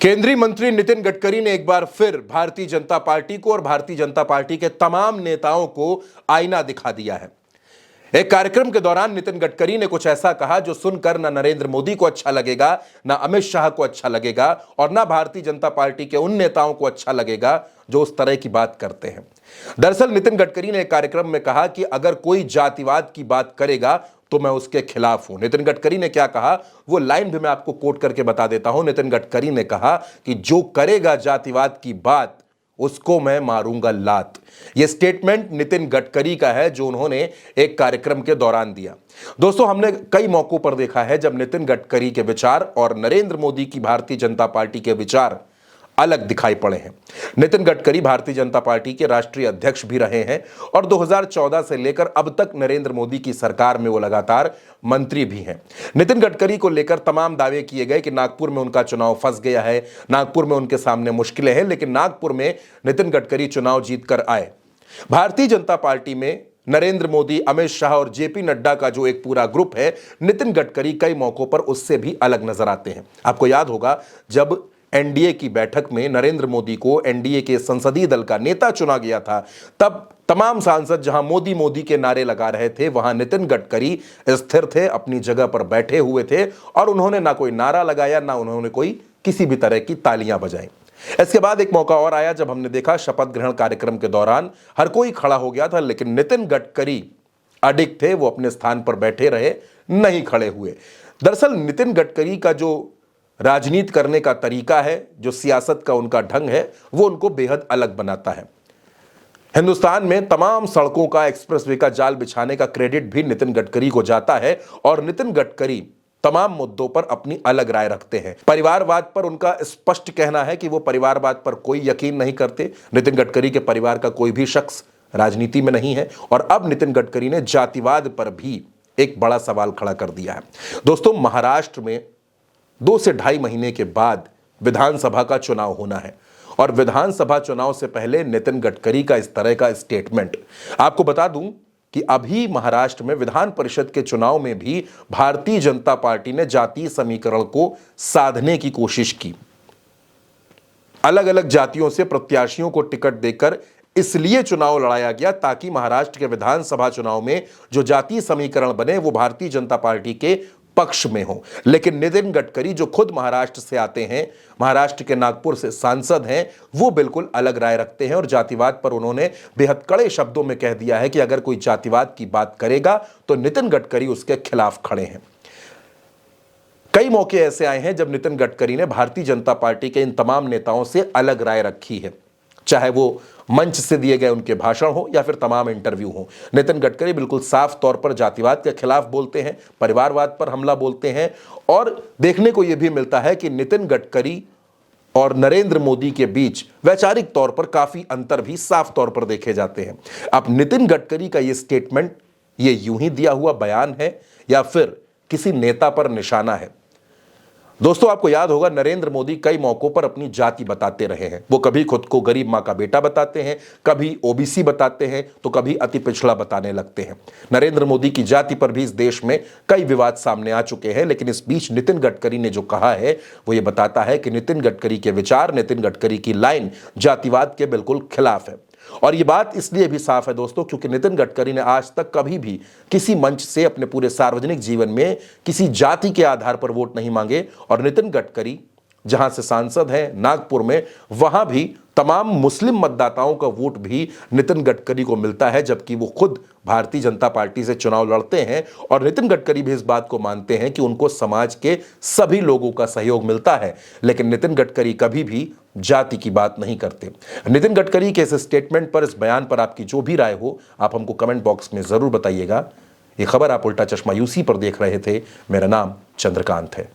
केंद्रीय मंत्री नितिन गडकरी ने एक बार फिर भारतीय जनता पार्टी को और भारतीय जनता पार्टी के तमाम नेताओं को आईना दिखा दिया है। एक कार्यक्रम के दौरान नितिन गडकरी ने कुछ ऐसा कहा जो सुनकर न नरेंद्र मोदी को अच्छा लगेगा, न अमित शाह को अच्छा लगेगा और न भारतीय जनता पार्टी के उन नेताओं को अच्छा लगेगा जो उस तरह की बात करते हैं। दरअसल नितिन गडकरी ने एक कार्यक्रम में कहा कि अगर कोई जातिवाद की बात करेगा तो मैं उसके खिलाफ हूं। नितिन गडकरी ने क्या कहा वो लाइन भी मैं आपको कोट करके बता देता हूं। नितिन गडकरी ने कहा कि जो करेगा जातिवाद की बात उसको मैं मारूंगा लात। यह स्टेटमेंट नितिन गडकरी का है जो उन्होंने एक कार्यक्रम के दौरान दिया। दोस्तों, हमने कई मौकों पर देखा है जब नितिन गडकरी के विचार और नरेंद्र मोदी की भारतीय जनता पार्टी के विचार अलग दिखाई पड़े हैं। नितिन गडकरी भारतीय जनता पार्टी के राष्ट्रीय अध्यक्ष भी रहे हैं और 2014 से लेकर अब तक नरेंद्र मोदी की सरकार में वो लगातार मंत्री भी हैं। नितिन गडकरी को लेकर तमाम दावे किए गए कि नागपुर में उनका चुनाव फंस गया है, नागपुर में उनके सामने मुश्किलें हैं, लेकिन नागपुर में नितिन गडकरी चुनाव जीतकर आए। भारतीय जनता पार्टी में नरेंद्र मोदी, अमित शाह और जेपी नड्डा का जो एक पूरा ग्रुप है, नितिन गडकरी कई मौकों पर उससे भी अलग नजर आते हैं। आपको याद होगा जब एनडीए की बैठक में नरेंद्र मोदी को एनडीए के संसदीय दल का नेता चुना गया था, तब तमाम सांसद जहां मोदी मोदी के नारे लगा रहे थे वहां नितिन गडकरी स्थिर थे, अपनी जगह पर बैठे हुए थे और उन्होंने ना कोई नारा लगाया, ना उन्होंने कोई किसी भी तरह की तालियां बजाई। इसके बाद एक मौका और आया जब हमने देखा शपथ ग्रहण कार्यक्रम के दौरान हर कोई खड़ा हो गया था, लेकिन नितिन गडकरी अडिग थे, वो अपने स्थान पर बैठे रहे, नहीं खड़े हुए। दरअसल नितिन गडकरी का जो राजनीति करने का तरीका है, जो सियासत का उनका ढंग है, वो उनको बेहद अलग बनाता है। हिंदुस्तान में तमाम सड़कों का, एक्सप्रेसवे का जाल बिछाने का क्रेडिट भी नितिन गडकरी को जाता है और नितिन गडकरी तमाम मुद्दों पर अपनी अलग राय रखते हैं। परिवारवाद पर उनका स्पष्ट कहना है कि वो परिवारवाद पर कोई यकीन नहीं करते। नितिन गडकरी के परिवार का कोई भी शख्स राजनीति में नहीं है और अब नितिन गडकरी ने जातिवाद पर भी एक बड़ा सवाल खड़ा कर दिया है। दोस्तों, महाराष्ट्र में 2 से ढाई महीने के बाद विधानसभा का चुनाव होना है और विधानसभा चुनाव से पहले नितिन गडकरी का इस तरह का स्टेटमेंट। आपको बता दूं कि अभी महाराष्ट्र में विधान परिषद के चुनाव में भी भारतीय जनता पार्टी ने जातीय समीकरण को साधने की कोशिश की। अलग अलग जातियों से प्रत्याशियों को टिकट देकर इसलिए चुनाव लड़ाया गया ताकि महाराष्ट्र के विधानसभा चुनाव में जो जातीय समीकरण बने वो भारतीय जनता पार्टी के पक्ष में हो। लेकिन नितिन गडकरी जो खुद महाराष्ट्र से आते हैं, महाराष्ट्र के नागपुर से सांसद हैं, वो बिल्कुल अलग राय रखते हैं और जातिवाद पर उन्होंने बेहद कड़े शब्दों में कह दिया है कि अगर कोई जातिवाद की बात करेगा तो नितिन गडकरी उसके खिलाफ खड़े हैं। कई मौके ऐसे आए हैं जब नितिन गडकरी ने भारतीय जनता पार्टी के इन तमाम नेताओं से अलग राय रखी है, चाहे वो मंच से दिए गए उनके भाषण हो या फिर तमाम इंटरव्यू हो। नितिन गडकरी बिल्कुल साफ तौर पर जातिवाद के खिलाफ बोलते हैं, परिवारवाद पर हमला बोलते हैं और देखने को यह भी मिलता है कि नितिन गडकरी और नरेंद्र मोदी के बीच वैचारिक तौर पर काफी अंतर भी साफ तौर पर देखे जाते हैं। अब नितिन गडकरी का यह स्टेटमेंट ये यूं ही दिया हुआ बयान है या फिर किसी नेता पर निशाना है? दोस्तों, आपको याद होगा नरेंद्र मोदी कई मौकों पर अपनी जाति बताते रहे हैं। वो कभी खुद को गरीब मां का बेटा बताते हैं, कभी ओबीसी बताते हैं, तो कभी अति पिछड़ा बताने लगते हैं। नरेंद्र मोदी की जाति पर भी इस देश में कई विवाद सामने आ चुके हैं, लेकिन इस बीच नितिन गडकरी ने जो कहा है वो ये बताता है कि नितिन गडकरी के विचार, नितिन गडकरी की लाइन जातिवाद के बिल्कुल खिलाफ है। और ये बात इसलिए भी साफ है दोस्तों क्योंकि नितिन गडकरी ने आज तक कभी भी किसी मंच से अपने पूरे सार्वजनिक जीवन में किसी जाति के आधार पर वोट नहीं मांगे और नितिन गडकरी जहां से सांसद हैं नागपुर में, वहां भी तमाम मुस्लिम मतदाताओं का वोट भी नितिन गडकरी को मिलता है, जबकि वो खुद भारतीय जनता पार्टी से चुनाव लड़ते हैं और नितिन गडकरी भी इस बात को मानते हैं कि उनको समाज के सभी लोगों का सहयोग मिलता है। लेकिन नितिन गडकरी कभी भी जाति की बात नहीं करते। नितिन गडकरी के इस स्टेटमेंट पर, इस बयान पर आपकी जो भी राय हो आप हमको कमेंट बॉक्स में जरूर बताइएगा। ये खबर आप उल्टा चश्मा यूसी पर देख रहे थे। मेरा नाम चंद्रकांत है।